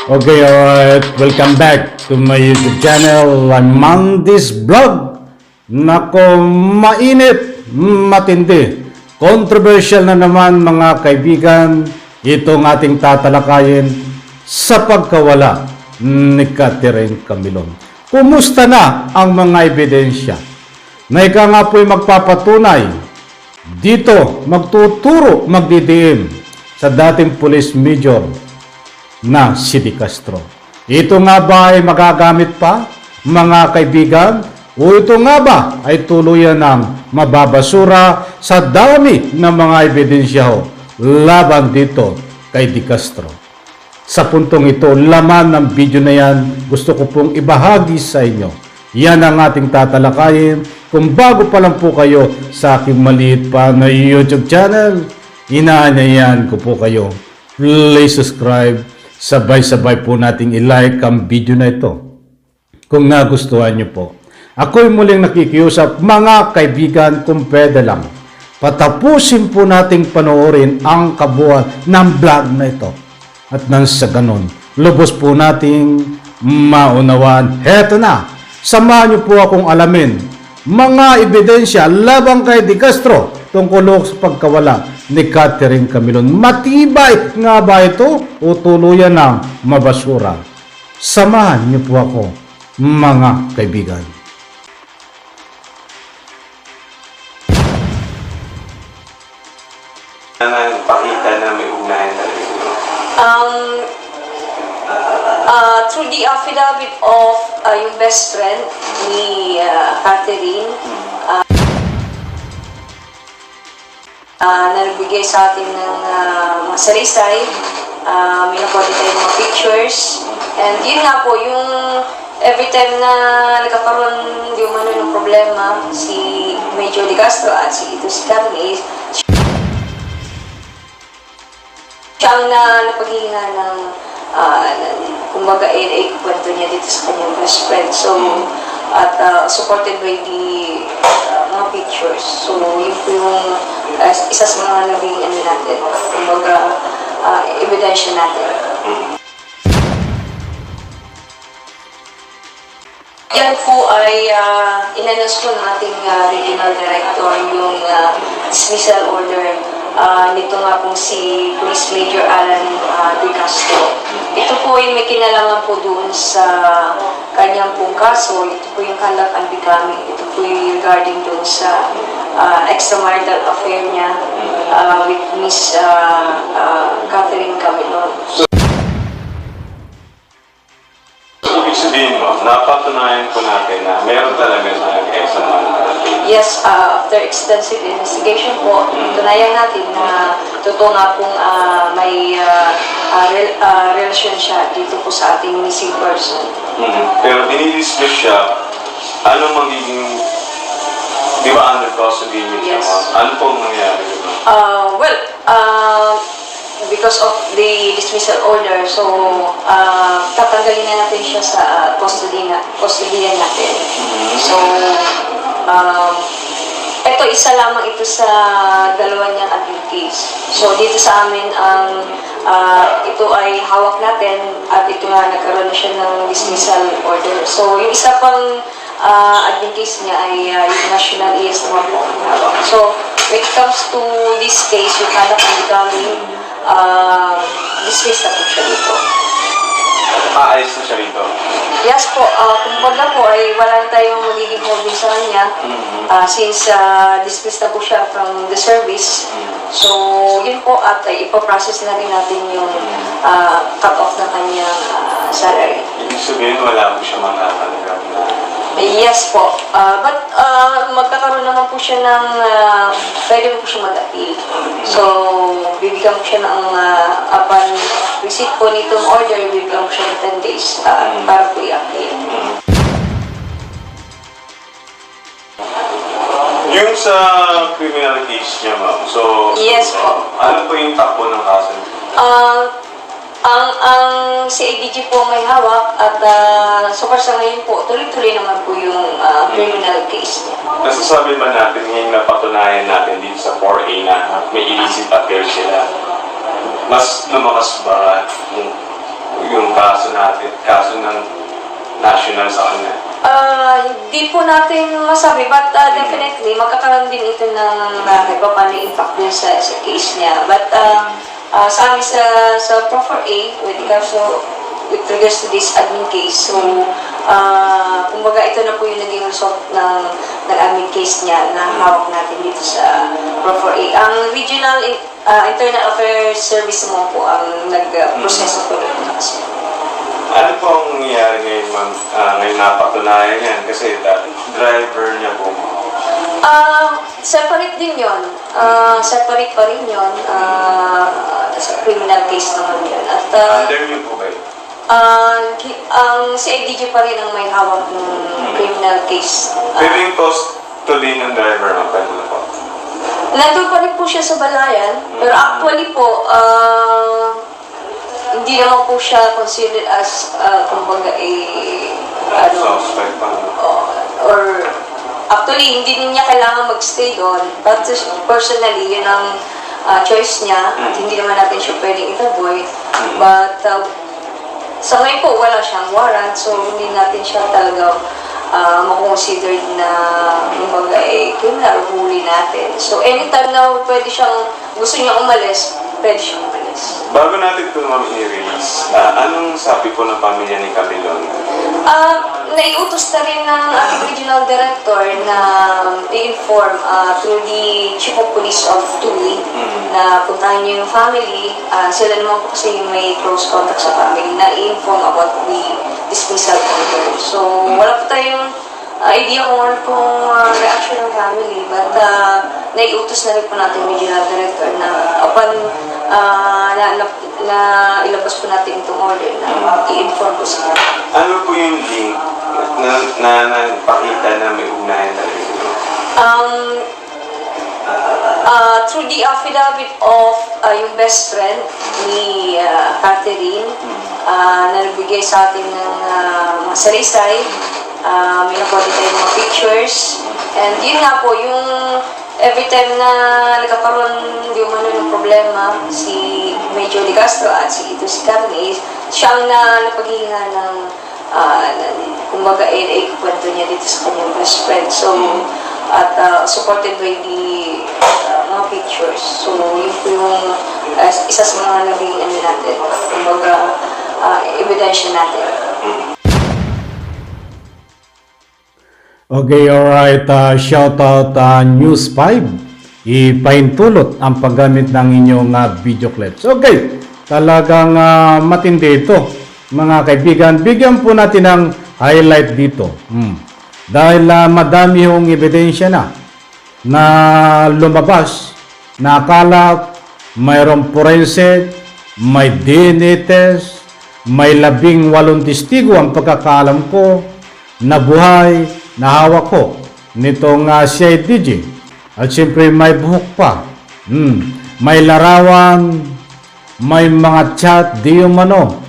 Okay, alright. Welcome back to my YouTube channel. I'm Mandis Vlog. Nako, mainit, matindi. Controversial na naman mga kaibigan. Itong ating tatalakayin sa pagkawala ni Catherine Camilon. Kumusta na ang mga ebidensya? Na ika nga po'y magpapatunay dito, magtuturo, magdidiin sa dating police major na si De Castro. Ito nga ba ay magagamit pa, mga kaibigan? O ito nga ba ay tuluyan ng mababasura sa dami ng mga ebidensya laban dito kay De Castro? Sa puntong ito, laman ng video na yan, gusto ko pong ibahagi sa inyo. Yan ang ating tatalakayin. Kung bago pa lang po kayo sa aking maliit pa na YouTube channel, inaanyayan ko po kayo. Please subscribe. Sabay-sabay po nating i-like ang video na ito kung nagustuhan nyo po. Ako'y muling nakikiusap, mga kaibigan, kung pwede lang, patapusin po nating panoorin ang kabuuan ng vlog na ito. At nang sa ganon, lubos po nating maunawaan. Heto na, samahan nyo po akong alamin mga ebidensya labang kay De Castro tungkol sa pagkawala ni Catherine Camilon. Matibay nga ba ito o tuluyan ng mabasura? Samahan niyo po ako, mga kaibigan. Pakita na may ugnayan talaga. Through the affidavit of yung best friend ni Catherine, na nagbigay sa atin ng mga salaysay, may nakuha din tayo mga pictures, and yun nga po, yung every time na nagkakaroon yung ng problema, si Major De Castro at si Carmen, siya ang napaghinga ng kumbaga kwento niya dito sa kanyang best friend. So, at supported by the mga pictures. So, yun po yung isa sa mga naging natin, kumbaga ebidensya natin. Yan po ay in-announce po ng ating regional director yung dismissal order nito nga pong si Police Major Alan De Castro. Ito po ay may kinalaman po doon sa kanyang pong kaso. Ito po yung conduct unbecoming. Ito po yung regarding doon sa extramarital affair niya with Miss Catherine Camilon. Ibig sabihin mo, napatunayan po natin na meron talaga sa extramarital. Yes, after extensive investigation po, tunayan natin na totoo nga pong may relasyon siya dito po sa ating missing person. Pero dinidismiss siya, ano magiging, di ba under custody niya? Yes. Ano po mangyayari? Because of the dismissal order, so tatanggalin na natin siya sa custodian natin. So, ito, isa lamang ito sa dalawa niyang admin case. So, dito sa amin, ito ay hawak natin at ito nga nagkaroon na siya ng dismissal order. So, yung isa pang admin case niya ay yung national ES naman po ang hawak. So, when it comes to this case, yung conduct unbecoming, dismiss na po siya dito. Aalis na siya rito? Yes po, kumbaga po ay wala na tayong magiging moving sa kanya since dismissed na po siya from the service. So, yun po at ipaprocess na rin natin yung cut-off ng kanyang salary. Ibig sabihin, wala po siya makakalaga. Yes po, but magkakaroon naman po siya ng, pwede po siya mag-appeal. So, bibigyan po siya ng, upon receipt po nitong order, bibigyan po siya ng 10 days para po i-appeal. Yung sa criminal case niya, ma'am, so, Yes po. ano po yung takbo ng kaso? Ang CIDG po may hawak at so far sa ngayon po, tuloy-tuloy naman po yung criminal case niya. Nasasabi ba natin ngayong napatunayan natin dito sa 4A na may illicit affair sila? Mas lumakas ba yung yung kaso ng national sa kanya? Hindi po natin masabi, but definitely, magkakaroon din ito ng iba pa na impact din sa case niya. But sa amin sa Pro 4A, with regards to this admin case, so, kumbaga ito na po yung naging result ng admin case niya na hawak natin dito sa Pro 4A. Ang Regional Internal Affairs Service mo po ang nag-proseso po rin ng kaso. Ano po ang nangyayari ngayon, ma'am? Ngayon napatunayan yan kasi driver niya po. Separate din yun. Separate pa rin yun. Sa criminal case naman yun. At Under niyo po kayo? ang si IDG pa rin ang may hawak ng criminal case. Pero yung custody ng driver, ma'am, kanina po? Nandun pa rin po siya sa balayan. Pero actually po, hindi naman po siya considered as, kumbaga, Suspect pa. or actually, hindi din niya kailangan mag-stay doon. But personally, yun ang choice niya. At hindi naman natin siya pwedeng itaboy. But sa ngayon po, wala siyang warrant. So, hindi natin siya talaga makonsider na kumbaga criminal huli natin. So, anytime na pwede siyang, gusto niya umalis, pwede siyang umalis. Bago natin ito, ma'am, i-release, anong sabi po ng pamilya ni Camilon? Naiutos na rin ng ating regional director na i-inform through the Chief of Police of Tui na puntahan niyo yung family. Sila naman po kasi may close contact sa family na i-inform about the dismissal order. So, wala po tayong idea kung ano pong reaction ng family, but naiutos na rin po natin yung regional director na upon na ilabas po natin itong order na i-inform po sila. Ano po yung link na nagpakita na may ugnayan talaga? Through the affidavit of yung best friend ni Catherine na nagbigay sa atin ng mga salaysay, may nakuha din tayo mga pictures, and yun nga po, yung every time na nagkakaroon yung ng problema, si Major De Castro at si Carne, siya ang napaghihinga ng kumbaga kwento niya dito sa kanyang best friend. So, at supported by the mga pictures. So, yun po yung isa sa mga naging natin, kumbaga ebidensya natin. Okay, alright. Shout out News 5. Ipaintulot ang paggamit ng inyong video clips. Okay, talagang matindi ito. Mga kaibigan, bigyan po natin ng highlight dito. Dahil madami yung ebidensya na lumabas na akala mayroong forensic, may DNA test, may 18 testigo ang pagkakaalam ko na buhay na hawak ko nitong CIDG. At siyempre may buhok pa. May larawan, may mga chat, di umano.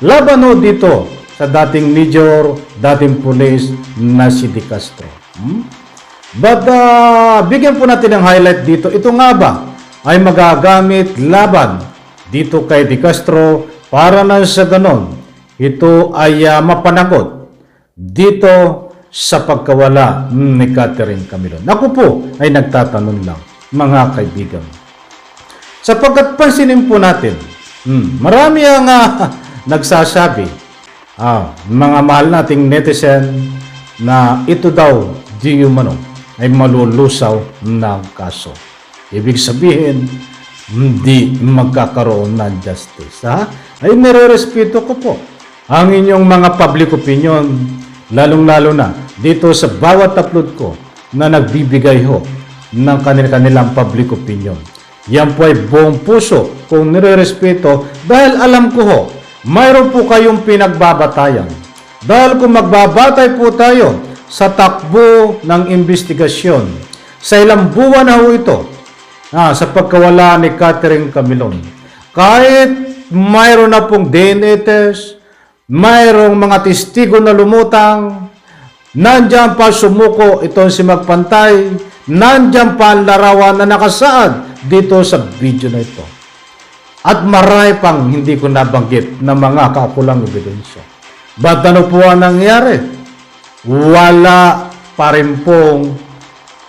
Laban ho dito sa dating major, dating police na si De Castro. But bigyan po natin ng highlight dito. Ito nga ba ay magagamit laban dito kay De Castro para na sa ganon ito ay mapanagot dito sa pagkawala ni Catherine Camilon. Ako po ay nagtatanong lang, mga kaibigan. Sapagkat pansinin po natin, marami ang nagsasabi, mga mahal nating netizen, na ito daw di umano ay malulusaw ng kaso. Ibig sabihin, hindi magkakaroon ng justice. Ay nire-respeto ko po ang inyong mga public opinion, lalong-lalo na dito sa bawat upload ko na nagbibigay ho ng kanilang public opinion. Yan po ay buong puso kung nire-respeto dahil alam ko ho, mayroon po kayong pinagbabatayan. Dahil kung magbabatay po tayo sa takbo ng investigasyon, sa ilang buwan na ho ito, sa pagkawala ni Catherine Camilon, kahit mayroon na pong DNA test, mayroong mga testigo na lumutang, nandiyan pa sumuko itong si Magpantay, nandiyan pa ang larawan na nakasaad dito sa video na ito. At marami pang hindi ko nabanggit na mga kakulang ebidensya. Ba't ano po ang nangyari? Wala pa rin pong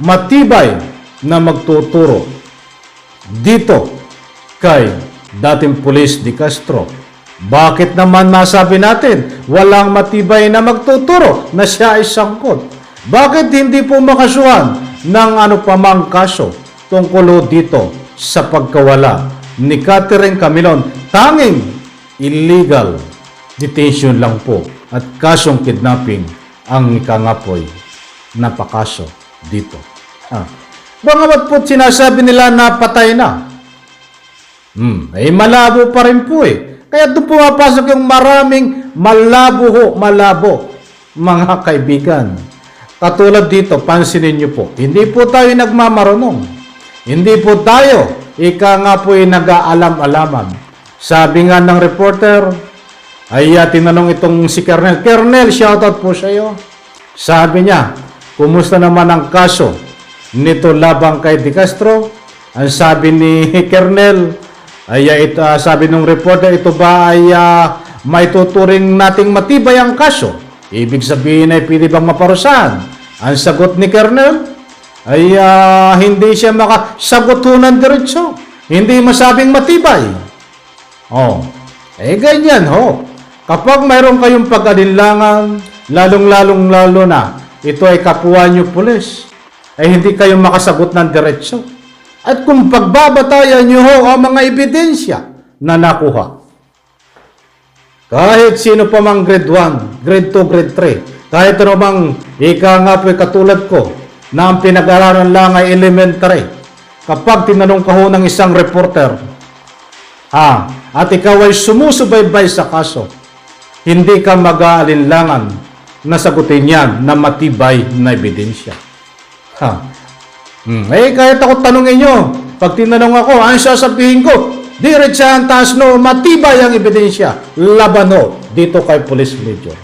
matibay na magtuturo dito kay dating Police de Castro. Bakit naman masabi natin walang matibay na magtuturo na siya ay sangkot? Bakit hindi po makasuhan ng ano pamang kaso tungkol dito sa pagkawala ni Catherine Camilon? Tanging illegal detention lang po at kasong kidnapping ang ikangapoy na pakaso dito. Bangamat po sinasabi nila na patay na. Eh malabo pa rin po eh. Kaya doon pumapasok yung maraming malabo mga kaibigan. Katulad dito, pansinin nyo po, hindi po tayo nagmamarunong. Hindi po tayo, ika nga po ay nag-aalam-alaman. Sabi nga ng reporter, ay tinanong itong si Kernel. Kernel, shoutout po sa iyo. Sabi niya, kumusta naman ang kaso nito labang kay De Castro? Ang sabi ni Kernel, sabi ng reporter, ito ba ay may tuturing nating matibay ang kaso? Ibig sabihin ay pwede bang maparusahan? Ang sagot ni Kernel ay hindi siya makasagot ng diretso. Hindi masabing matibay. Ganyan ho. Kapag mayroon kayong pag-alinlangan, lalo na, ito ay kapwa nyo pulis, ay hindi kayo makasagot ng diretso. At kung pagbabatayan nyo ho ang mga ebidensya na nakuha, kahit sino pa mang grade 1, grade 2, grade 3, kahit ano mang ika nga po katulad ko na ang pinag-aralan lang ay elementary, kapag tinanong ka ho ng isang reporter, at ikaw ay sumusubaybay sa kaso, hindi ka mag-aalinlangan na sagutin yan na matibay na ebidensya. Kahit ako tanongin nyo, pag tinanong ako, ano sasabihin ko? Diretsahan taas no, matibay ang ebidensya. Laban ho, dito kay Police Major.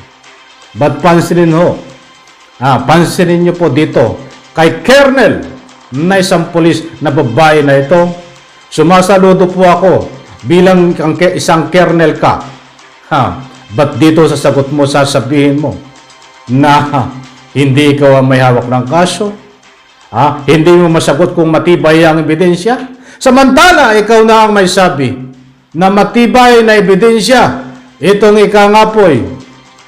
But pansinin ho, pansinin nyo po dito, kay Kernel, na isang pulis na babae na ito, sumasaludo po ako bilang isang Kernel ka. But dito sa sagot mo, sasabihin mo na hindi ikaw ang may hawak ng kaso, hindi mo masagot kung matibay ang ebidensya. Samantala, ikaw na ang may sabi na matibay na ebidensya. Itong ikangapoy,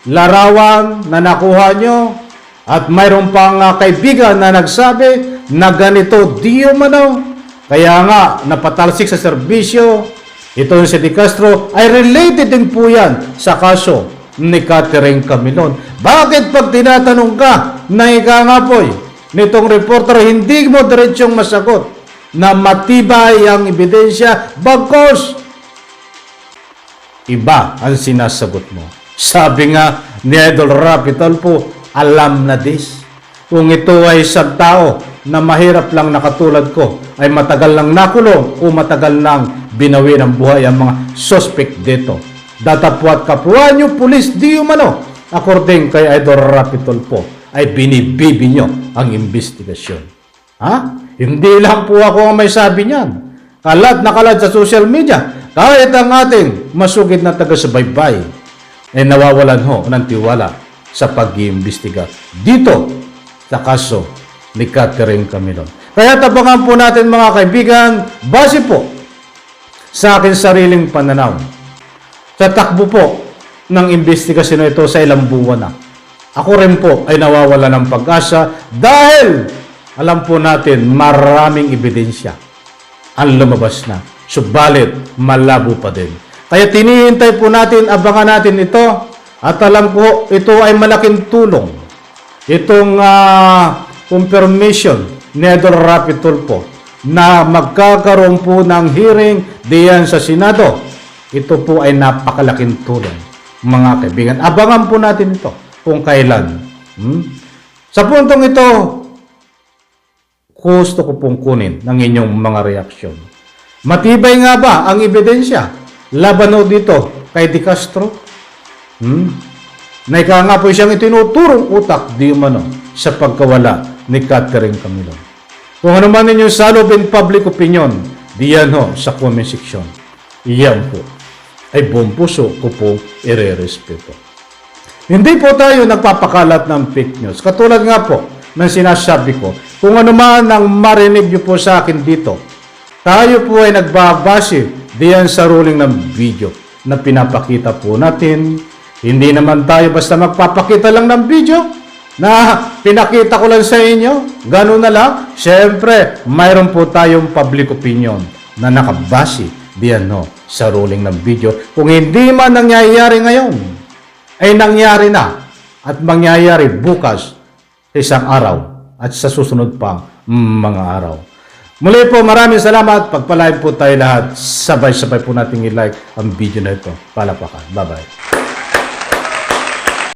larawan na nakuha nyo at mayroon pang kaibigan na nagsabi na ganito di umano. Kaya nga, napatalsik sa serbisyo. Ito si De Castro ay related din po yan sa kaso ni Catherine Camilon. Bakit pag tinatanong ka na ikangapoy, nitong reporter, hindi mo diretsyong masagot na matibay ang ebidensya bagkos iba ang sinasagot mo? Sabi nga ni Idol Rapi Tulfo, alam na this. Kung ito ay isang tao na mahirap lang na katulad ko, ay matagal lang nakulong o matagal lang binawi ng buhay ang mga suspect dito. Datapwat kapwa nyo pulis di umano, according kay Idol Rapi Tulfo, ay binibibi nyo ang investigasyon. Hindi lang po ako ang may sabi niyan. Kalat na kalat sa social media. Kahit ang ating masugid na taga-subaybay ay nawawalan ho ng tiwala sa pag-iimbestiga dito sa kaso ni Catherine Camilon. Kaya tabangan po natin mga kaibigan, base po sa aking sariling pananaw, sa takbo po ng investigasyon ito sa ilang buwan na, ako rin po ay nawawala ng pag-asa dahil alam po natin maraming ebidensya ang lumabas na. Subalit malabo pa din. Kaya tinihintay po natin, abangan natin ito at alam ko ito ay malaking tulong. Itong confirmation ni Idol Rapi Tulfo na magkakaroon po ng hearing diyan sa Senado. Ito po ay napakalaking tulong mga kaibigan. Abangan po natin ito kung kailan. Sa puntong ito, gusto ko pong kunin ng inyong mga reaksyon. Matibay nga ba ang ebidensya laban o dito kay De Castro? Na ika nga po siyang itinuturong utak di umano sa pagkawala ni Catherine Camilon. Kung ano man inyong salubin public opinion, diyan ho sa comment section. Yan po ay buong puso ko po irerespeto. Hindi po tayo nagpapakalat ng fake news. Katulad nga po ng sinasabi ko, kung ano man ang marinig niyo po sa akin dito, tayo po ay nagbabase diyan sa ruling ng video na pinapakita po natin. Hindi naman tayo basta magpapakita lang ng video na pinakita ko lang sa inyo. Ganun na lang. Siyempre, mayroon po tayong public opinion na nakabase diyan sa ruling ng video. Kung hindi man nangyayari ngayon, ay nangyari na at mangyayari bukas sa isang araw at sa susunod pang mga araw. Muli po, maraming salamat. Pagpalain po tayo lahat. Sabay-sabay po nating i-like ang video na ito. Palapakan. Bye-bye.